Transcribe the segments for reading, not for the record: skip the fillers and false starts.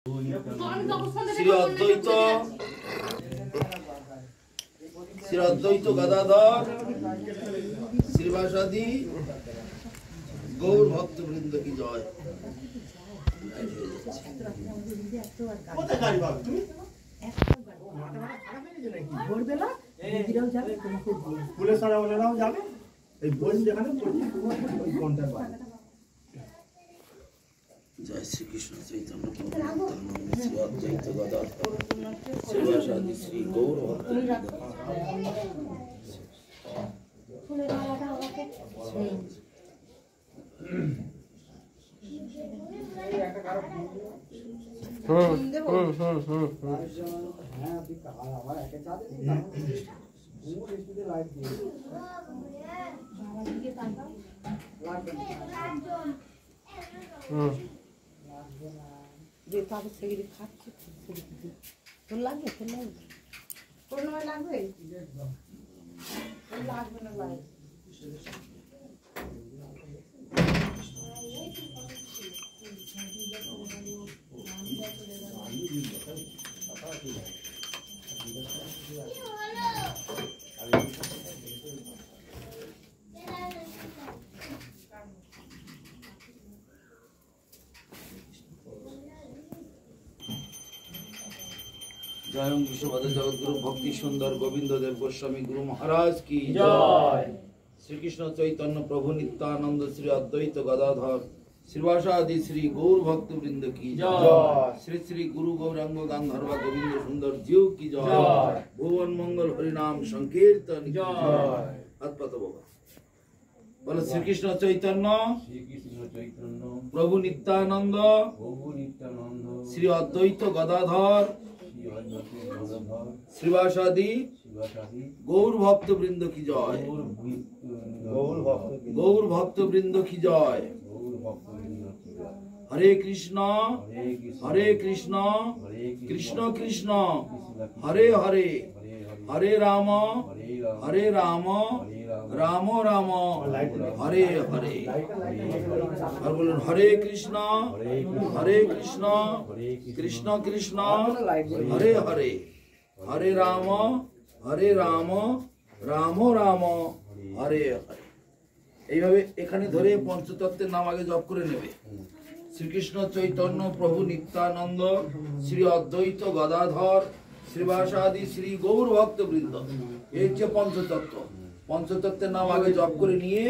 শ্রী অদ্বৈত গদাধর শ্রীবাসাদি গৌর ভক্তবৃন্দ কি জয়। জয় শ্রীকৃষ্ণ চৈতন্য শ্রী অদ্বৈত গদাধর শ্রীবাসাদি শ্রী গৌর ভক্তবৃন্দ। जय विश्ववाद जगत गुरु भक्ति सुंदर गोविंद देव गोस्वामी गुरु महाराज की जय। श्री कृष्ण चैतन्य प्रभु नित्यानंद श्री अद्वैत गदाधर श्रीवासादि श्री गौर भक्त वृंद की जय। श्री श्री गुरु गौरांग गांधर्व गोविंद सुंदर जीव की जय। भुवन मंगल हरिनाम संकीर्तन की जय। अद्भुत बाबा बोलो श्री कृष्ण चैतन्य प्रभु नित्यानंद श्री अद्वैत गदाधर श्रीवासादि गौर भक्त वृंद की जय। गौर भक्त वृंद की जय। हरे कृष्णा कृष्ण कृष्ण हरे हरे हरे राम राम राम हरे हरे। और बोलूं हरे कृष्णा कृष्ण कृष्ण हरे हरे हरे राम राम राम हरे हरे। এইভাবে এখানে ধরে পঞ্চতত্ত্বের নাম আগে জপ করে নেবে। শ্রীকৃষ্ণ চৈতন্য প্রভু নিত্যানন্দ শ্রী অদ্বৈত গদাধর শ্রীবাসাদি শ্রী গৌর ভক্তবৃন্দ, এই যে পঞ্চতত্ত্ব, পঞ্চতত্ত্বের নাম আগে জপ করে নিয়ে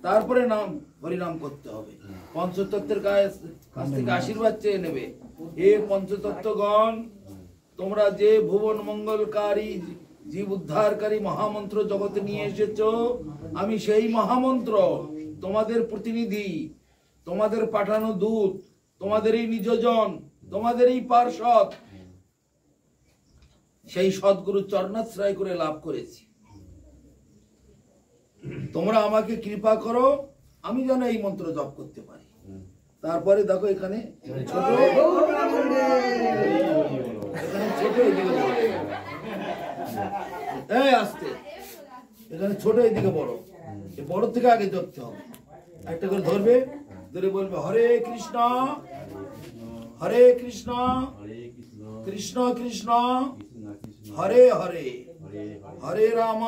তারপরে নাম হরিনাম করতে হবে। পঞ্চতত্ত্বের কাছ থেকে আশীর্বাদ চেয়ে নেবে। হে পঞ্চতত্ত্বগণ, তোমরা যে ভুবন মঙ্গলকারী জীব উদ্ধারকারী মহামন্ত্র জগতে নিয়ে এসেছো, আমি সেই মহামন্ত্র, তোমাদের প্রতিনিধি, তোমাদের পাঠানো দূত, তোমাদেরই নিজজন, তোমাদেরই পার্ষদ, সেই সদ্গুরু চরণাশ্রয় করে লাভ করেছি। তোমরা আমাকে কৃপা করো, আমি যেন এই মন্ত্র জপ করতে পারি। তারপরে দেখো এখানে ছোট আসতে, এখানে ছোট এদিকে বড়, বড় থেকে আগে ধরতে হবে। একটা করে ধরবে, ধরে বলবে হরে কৃষ্ণ কৃষ্ণ কৃষ্ণ হরে হরে হরে রাম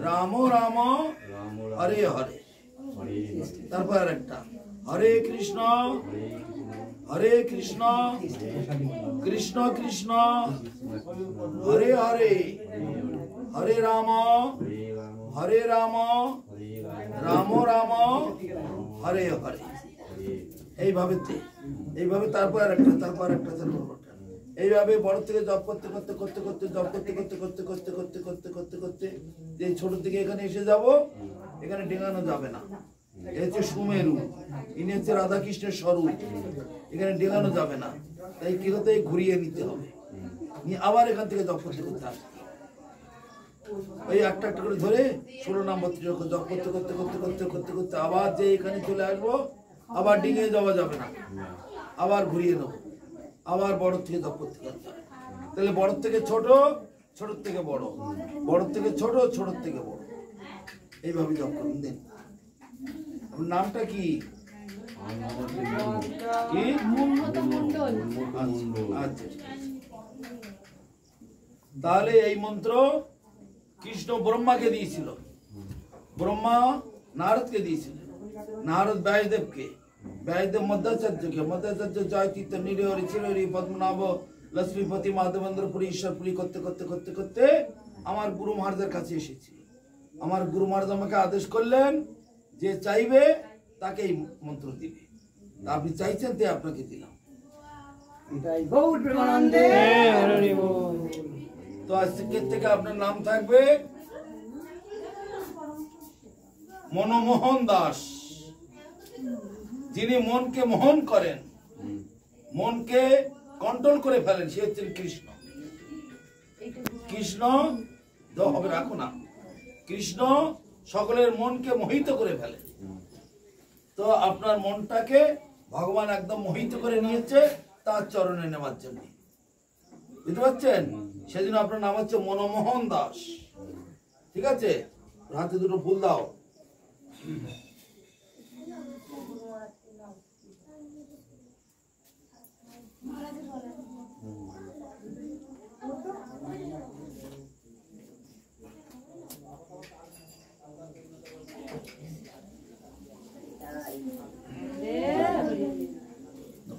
রাম রাম হরে হরে। তারপর আরেকটা হরে কৃষ্ণ কৃষ্ণ কৃষ্ণ হরে হরে হরে রাম রাম রাম হরে হরে। এইভাবে তারপর একটা, তারপর একটা, এইভাবে বড় থেকে জপ করতে করতে করতে করতে জপ করতে করতে করতে করতে করতে করতে করতে করতে যে ছোট থেকে এখানে এসে যাব, এখানে ডেঙানো যাবে না। এ হচ্ছে সুমেরু, ইনি হচ্ছে রাধা কৃষ্ণের স্বরূপ, এখানে ডেঙানো যাবে না। তাই কি হতে ঘুরিয়ে নিতে হবে, নিয়ে আবার এখান থেকে জপ করতে করতে আসবে। ওই একটা একটা করে ধরে 16 নম্বর জপ করতে করতে করতে করতে করতে করতে আবার যে এখানে চলে আসবো, আবার ডিঙে যাওয়া যাবে না, আবার ঘুরিয়ে নেবো, আবার বড় থেকে জপ করতে করতে হবে। তাহলে বড় থেকে ছোট, ছোট থেকে বড়, বড় থেকে ছোট, ছোট থেকে বড়, এইভাবে জপ করুন। দেন নামটা কি? কি মন্ডল। আচ্ছা, তাহলে এই মন্ত্র কৃষ্ণ ব্রহ্মাকে দিয়েছিল, ব্রহ্মা নারদকে দিয়েছিল, নারদ ব্যাসদেবকে, ব্যাসদেব মধ্যাচার্যকে, মধ্যাচার্য জয় তীর্থ নিরহরি চিরহরি পদ্মনাভ লক্ষ্মীপতি মাধবেন্দ্রপুরী ঈশ্বরপুরী করতে করতে করতে করতে আমার গুরু মহারাজের কাছে এসেছিল। আমার গুরু মহারাজ আমাকে আদেশ করলেন যে চাইবে তাকে এই মন্ত্র দিবে। তা আপনি চাইছেন তাই আপনাকে দিলাম। তো আজকের থেকে আপনার নাম থাকবে মনমোহন দাস। যিনি মনকে মোহন করেন, মনকে কন্ট্রোল করে ফেলেন, সে হচ্ছেন কৃষ্ণ। কৃষ্ণ হবে রাখো না, কৃষ্ণ সকলের মনকে মোহিত করে ফেলে। তো আপনার মনটাকে ভগবান একদম মোহিত করে নিয়েছে তার চরণে নেওয়ার জন্য, বুঝতে পারছেন? সেজন্য আপনার নাম হচ্ছে মনমোহন দাস। ঠিক আছে, হাতে দুটো ফুল দাও।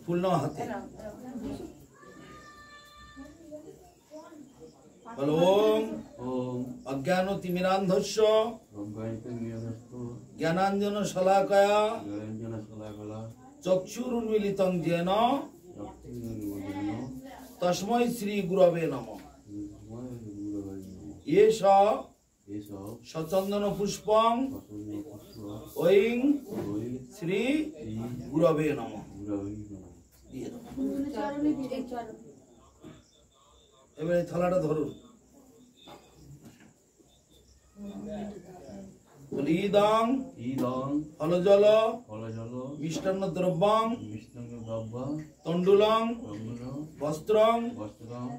ফুল নাও হাতে। বলো ওম অজ্ঞানতিমিরান্ধস্য জ্ঞানাঞ্জন শলাকয়া চক্ষুরুন্মিলিতং যেন তস্मै শ্রী গুরবে নমঃ। এষ সচন্দন পুষ্পং ঐং শ্রী গুরবে নমঃ। এবারে থালাটা ধরুন। ইদং ফলজল মিষ্টান্ন দ্রব্যং তণ্ডুলং বস্ত্রং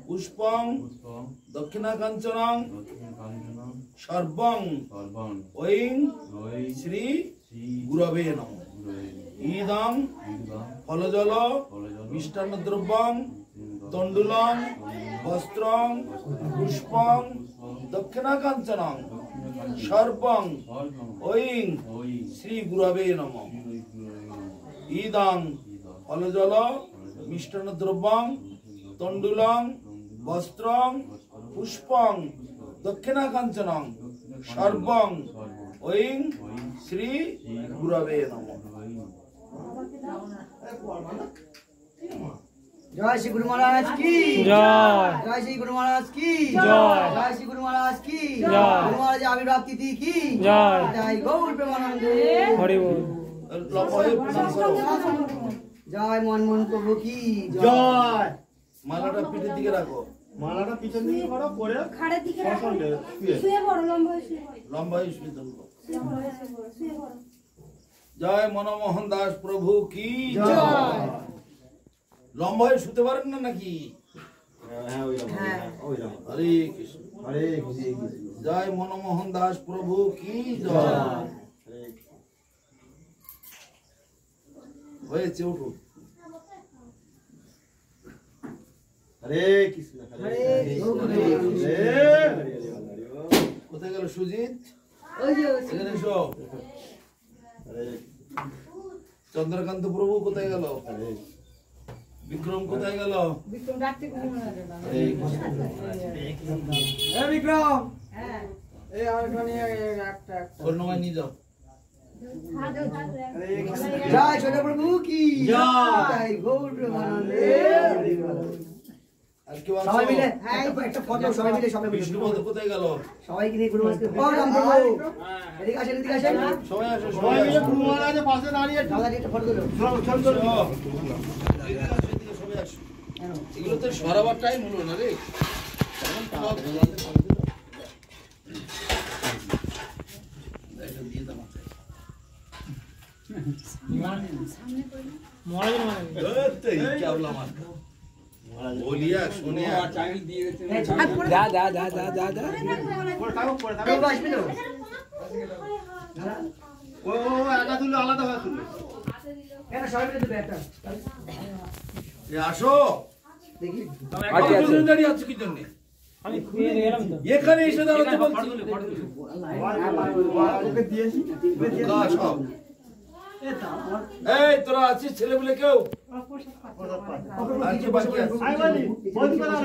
পুষ্পং দক্ষিণা কাঞ্চনং সর্বং ঐং শ্রী গুরবে নমঃ। ইদং ফলজল মিষ্টান্ন দ্রব্যং তণ্ডুলং বস্ত্রং পুষ্পং দক্ষিণা কাঞ্চনং সর্বং ঐং শ্রী গুরবে নমঃ। ইদং ফলজল মিষ্টান্ন দ্রব্যং তণ্ডুলং বস্ত্রং পুষ্পং দক্ষিণা কাঞ্চনং সর্বং ঐং শ্রী গুরবে নমঃ। जय श्री गुरु महाराज की जय। जय श्री गुरु महाराज की जय। जय श्री गुरु महाराज की जय। गुरु महाराज आविर्भाव तिथि की जय। जय गौर प्रेमानंद हरि बोल। जय मनमोहन प्रभु की जय। মালাটা পিঠের দিকে রাখো, মালাটা পিছন দিকে করো, পরে ঘাড়ের দিকে রাখো, শুয়ে পড়ো, লম্বা হয়ে শুয়ে পড়ো, লম্বা হয়ে শুয়ে থাকো। শুয়ে পড়ো। জয় মনমোহন দাস প্রভু কি जय। লম্বা হয়ে শুতে পারেন না নাকি? হ্যাঁ ওইরকম হরে কৃষ্ণ। হরে কৃষ্ণ। জয় মনমোহন দাস প্রভু কি জয়। হয়েছে, উঠুন। হরে কৃষ্ণ। হরে কোথায় গেল সুজিত? ওই যে এখানে এসো। চন্দ্রকান্ত প্রভু কোথায় গেল? বিক্রম কোথায় গেল? বিক্রম ডাকতে কোনো না রে বাবা। হরে কৃষ্ণ। এ বিক্রম হ্যাঁ এই আরেকখানি একটা স্বর্ণময় নিয়ে যাও। जय छोटे प्रभु की जय गौर प्रेमानंद हरि बोल। আর কি বলছো? সবাই মিলে একটা ফটো সবাই মিলে সবাই মিলে বিষ্ণুপদ কোথায় গেল? সবাইকে নিয়ে গুরু মহারাজকে প্রণাম করব। এদিকে আসেন, এদিকে আসেন। সবাই আসো, সবাই মিলে গুরু মহারাজের পাশে দাঁড়িয়ে দাদা একটা ফটো দিলো। এগুলো তো সরাবার টাইম হলো না রে। বলিয়া শুনিয়া যা যা যা যা যা যা পরে থাকো, পরে থাকো। কেউ আসবে না। ও একা তুললে আলাদা ভাবে তুললে। কেন সবাই মিলে দেবে একটা এ আসো দেখি কতজন দাঁড়িয়ে আছো কি জন্য এখানে এসে দাঁড়াতে বলছি ওকে দিয়েছি গা সব। এই তোরা আছিস ছেলে বলে কেউ আর কে বাকি আছে? আই বলি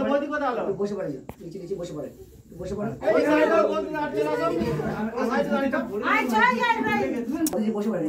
বদি কথা হলো বসে পড়ে নিচে নিচে বসে পড়ে বসে পড়ে এই সাইডে বদি আটকে রাখো সাইডে দাঁড়িয়ে আয় চল যাই ভাই বসে পড়ে